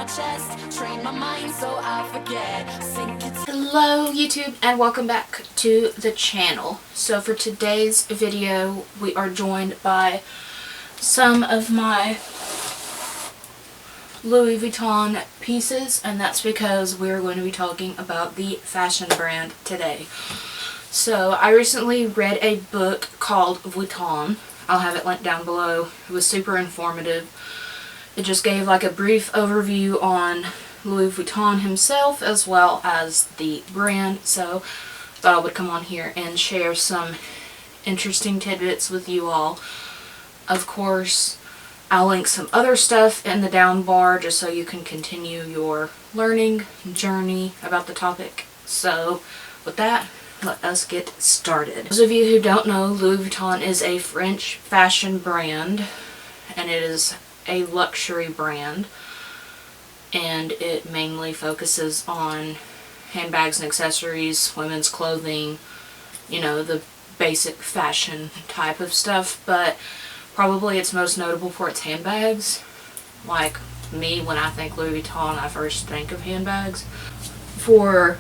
my chest, train my mind so I forget. Hello YouTube and welcome back to the channel. So for today's video we are joined by some of my Louis Vuitton pieces, and that's because we're going to be talking about the fashion brand today. So I recently read a book called Vuitton. I'll have it linked down below. It was super informative. It just gave like a brief overview on Louis Vuitton himself as well as the brand. So thought I would come on here and share some interesting tidbits with you all. Of course, I'll link some other stuff in the down bar just so you can continue your learning journey about the topic. So with that, let us get started. Those of you who don't know, Louis Vuitton is a French fashion brand, and it is a luxury brand, and it mainly focuses on handbags and accessories, women's clothing, you know, the basic fashion type of stuff, but probably it's most notable for its handbags. Like me, when I think Louis Vuitton, I first think of handbags. For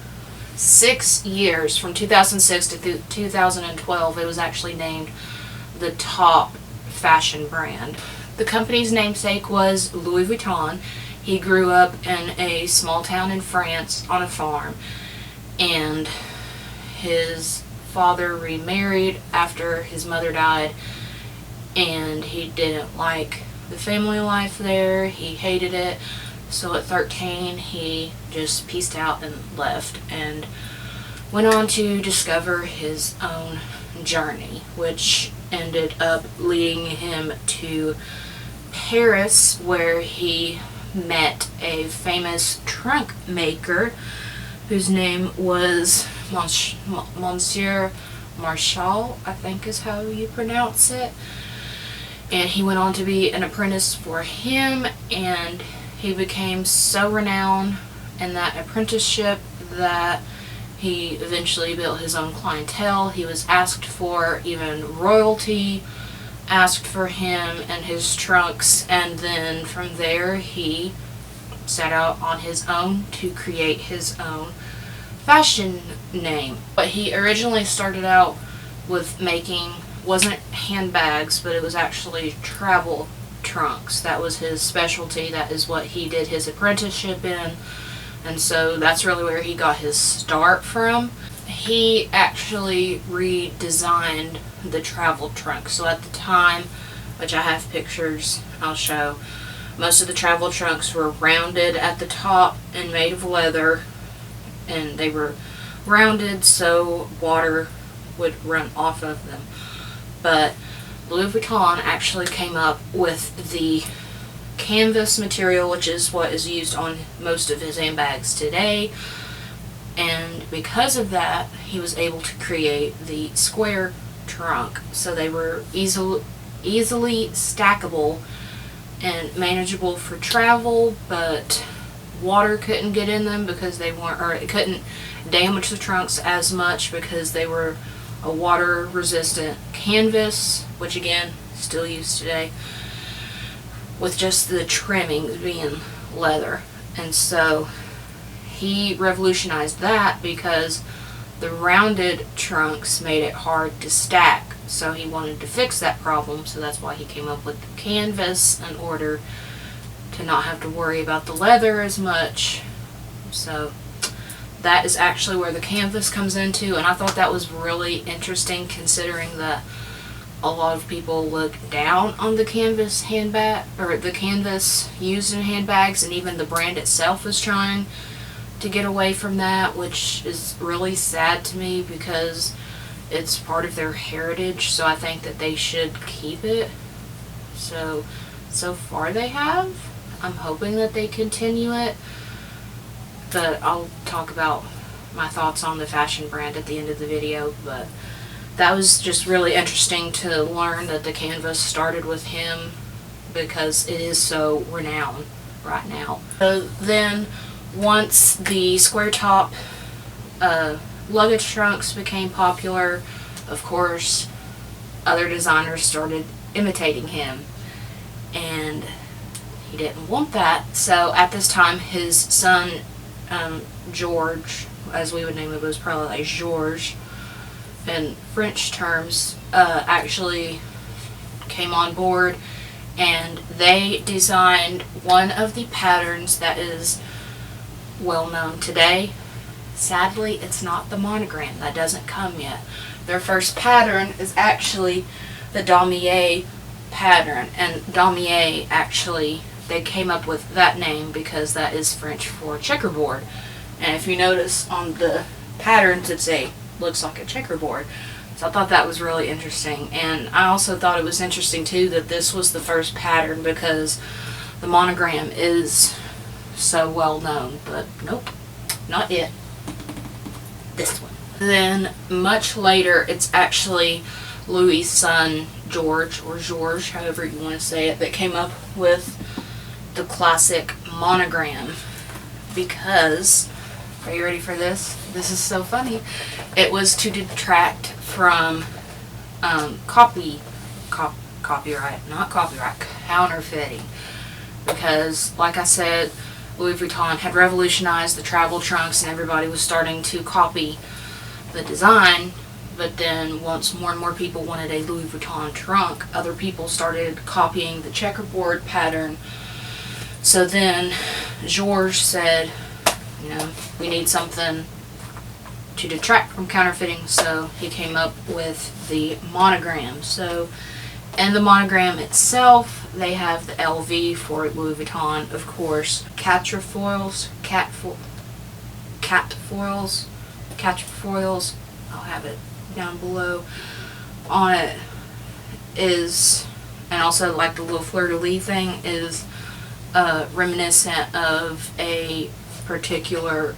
6 years, from 2006 to 2012, it was actually named the top fashion brand. The company's namesake was Louis Vuitton. He grew up in a small town in France on a farm, and his father remarried after his mother died, and he didn't like the family life there. He hated it. So at 13 he just peaced out and left and went on to discover his own journey, which ended up leading him to Paris, where he met a famous trunk maker whose name was Monsieur Marchal, I think is how you pronounce it. And he went on to be an apprentice for him, and he became so renowned in that apprenticeship that he eventually built his own clientele. He was asked for, even royalty asked for him and his trunks, and then from there he set out on his own to create his own fashion name. But he originally started out with making, wasn't handbags, but it was actually travel trunks. That was his specialty. That is what he did his apprenticeship in, and so that's really where he got his start from. He actually redesigned the travel trunk. So at the time, which I have pictures I'll show, most of the travel trunks were rounded at the top and made of leather, and they were rounded so water would run off of them. But Louis Vuitton actually came up with the canvas material, which is what is used on most of his handbags today, and because of that he was able to create the square trunk. So they were easily stackable and manageable for travel, but water couldn't get in them because they weren't, or it couldn't damage the trunks as much because they were a water resistant canvas, which again still used today, with just the trimming being leather. And so he revolutionized that because the rounded trunks made it hard to stack. So he wanted to fix that problem, so that's why he came up with the canvas, in order to not have to worry about the leather as much. So that is actually where the canvas comes into, and I thought that was really interesting, considering that a lot of people look down on the canvas handbag, or the canvas used in handbags, and even the brand itself is trying to get away from that, which is really sad to me because it's part of their heritage. So I think that they should keep it. So far they have. I'm hoping that they continue it, but I'll talk about my thoughts on the fashion brand at the end of the video. But that was just really interesting to learn that the canvas started with him, because it is so renowned right now. So then once the square top luggage trunks became popular, of course other designers started imitating him, and he didn't want that. So at this time, his son, George, as we would name it, was probably like Georges in French terms, actually came on board, and they designed one of the patterns that is well known today. Sadly, it's not the monogram. That doesn't come yet. Their first pattern is actually the damier pattern, and damier, actually, they came up with that name because that is French for checkerboard. And if you notice on the patterns, looks like a checkerboard. So I thought that was really interesting. And I also thought it was interesting too that this was the first pattern because the monogram is so well known. But nope, not it. This one. Then much later, it's actually Louis' son George, or Georges, however you want to say it, that came up with the classic monogram. Because, are you ready for this? This is so funny. It was to detract from counterfeiting. Because, like I said, Louis Vuitton had revolutionized the travel trunks and everybody was starting to copy the design. But then once more and more people wanted a Louis Vuitton trunk, other people started copying the checkerboard pattern. So then Georges said, we need something to detract from counterfeiting, so he came up with the monogram. So in the monogram itself, they have the LV for Louis Vuitton, of course, catfoils, I'll have it down below. On it is, and also like the little fleur-de-lis thing is reminiscent of a particular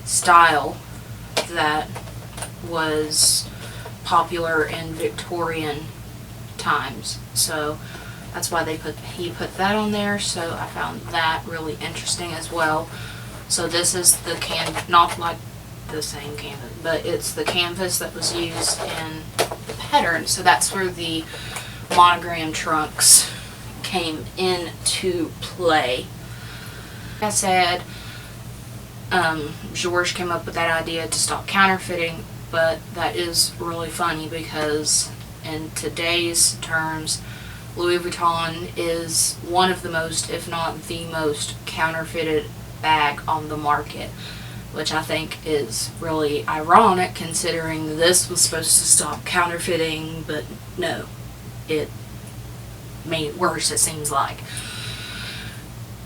style that was popular in Victorian times. So that's why he put that on there. So I found that really interesting as well. So this is the not like the same canvas, but it's the canvas that was used in the pattern. So that's where the monogram trunks came into play. Like I said, Georges came up with that idea to stop counterfeiting, but that is really funny because in today's terms, Louis Vuitton is one of the most, if not the most, counterfeited bag on the market, which I think is really ironic considering this was supposed to stop counterfeiting, but no, it made it worse, it seems like.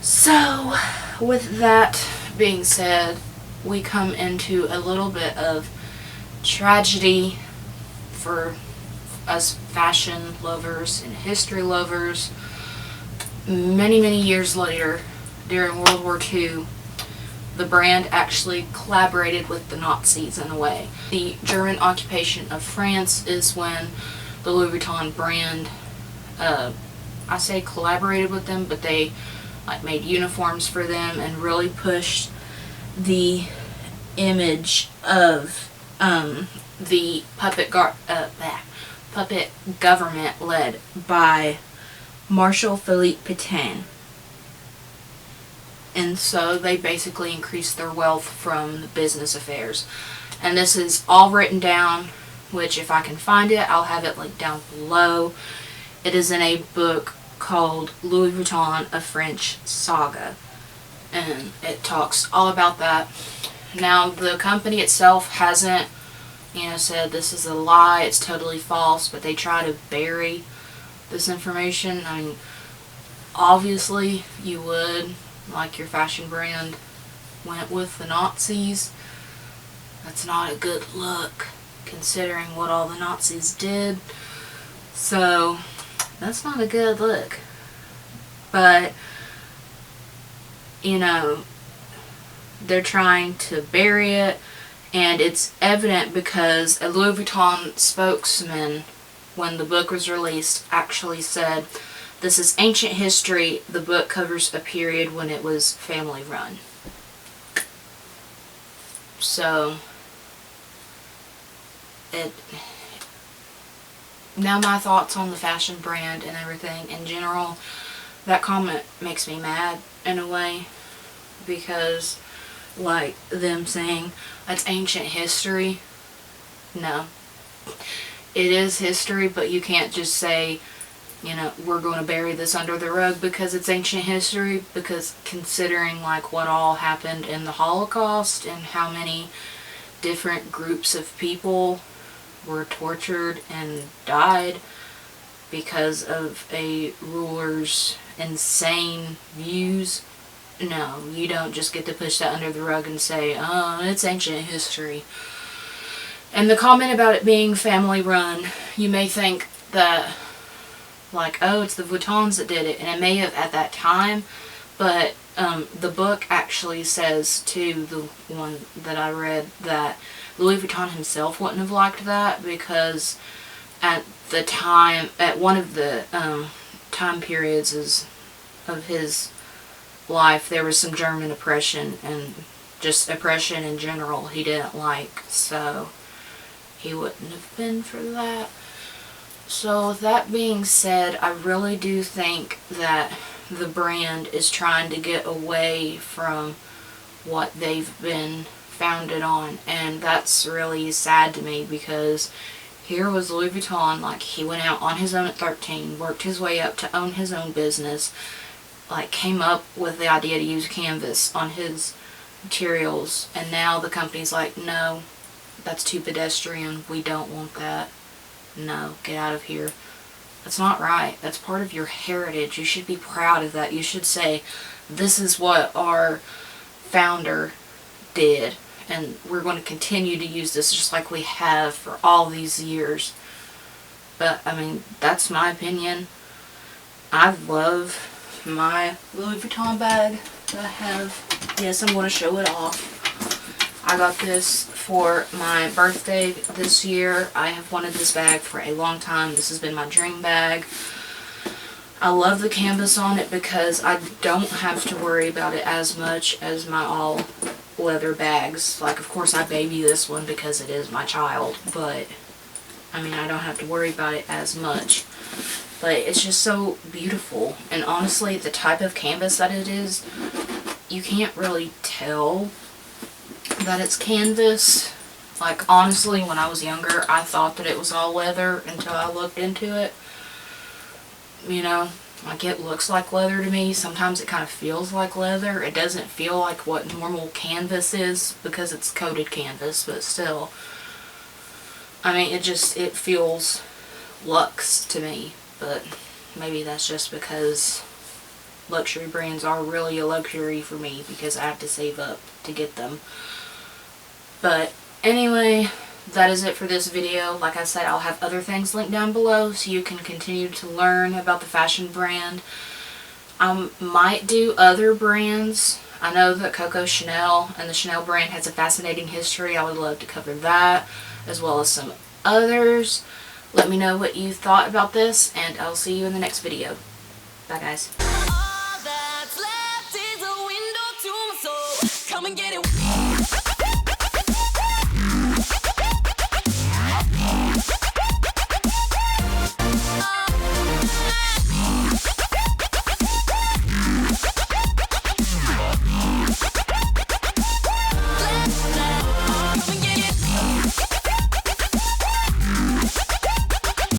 So, with that being said, we come into a little bit of tragedy for us fashion lovers and history lovers. Many years later, during World War II, the brand actually collaborated with the Nazis in a way. The German occupation of France is when the Louis Vuitton brand, I say collaborated with them, but they made uniforms for them and really pushed the image of the puppet government led by Marshal Philippe Pétain. And so they basically increased their wealth from the business affairs. And this is all written down, which if I can find it, I'll have it linked down below. It is in a book called Louis Vuitton, A French Saga. And it talks all about that. Now, the company itself hasn't, said this is a lie, it's totally false, but they try to bury this information. I mean, obviously you would, like your fashion brand went with the Nazis. That's not a good look considering what all the Nazis did. So that's not a good look. But they're trying to bury it, and it's evident because a Louis Vuitton spokesman, when the book was released, actually said, "This is ancient history. The book covers a period when it was family run." So, now my thoughts on the fashion brand and everything in general. that comment makes me mad in a way, because like them saying that's ancient history. No, it is history, but you can't just say, you know, we're going to bury this under the rug because it's ancient history, because considering like what all happened in the Holocaust and how many different groups of people were tortured and died because of a ruler's insane views. No, you don't just get to push that under the rug and say, oh, it's ancient history. And the comment about it being family run, you may think that, like, oh, it's the Vuittons that did it, and it may have at that time, but the book actually says, too, the one that I read, that Louis Vuitton himself wouldn't have liked that, because at the time, at one of the time periods of his life, there was some German oppression, and just oppression in general he didn't like, so he wouldn't have been for that. So with that being said, I really do think that the brand is trying to get away from what they've been founded on, and that's really sad to me, because here was Louis Vuitton, like, he went out on his own at 13, worked his way up to own his own business, like, came up with the idea to use canvas on his materials, and now the company's like, no, that's too pedestrian, we don't want that, no, get out of here. That's not right. That's part of your heritage. You should be proud of that. You should say, this is what our founder did, and we're going to continue to use this just like we have for all these years. But, I mean, that's my opinion. I love my Louis Vuitton bag that I have. Yes, I'm going to show it off. I got this for my birthday this year. I have wanted this bag for a long time. This has been my dream bag. I love the canvas on it because I don't have to worry about it as much as my all leather bags. Like, of course, I baby this one because it is my child, but I mean, I don't have to worry about it as much. But it's just so beautiful, and honestly, the type of canvas that it is, you can't really tell that it's canvas. Like, honestly, when I was younger, I thought that it was all leather until I looked into it. You know, like, it looks like leather to me. Sometimes it kind of feels like leather. It doesn't feel like what normal canvas is because it's coated canvas, but still, I mean, it feels luxe to me. But maybe that's just because luxury brands are really a luxury for me, because I have to save up to get them. But anyway, that is it for this video. Like I said, I'll have other things linked down below so you can continue to learn about the fashion brand. I might do other brands. I know that Coco Chanel and the Chanel brand has a fascinating history. I would love to cover that, as well as some others. Let me know what you thought about this, and I'll see you in the next video. Bye, guys. All that's left is a window to my soul. Come and get it.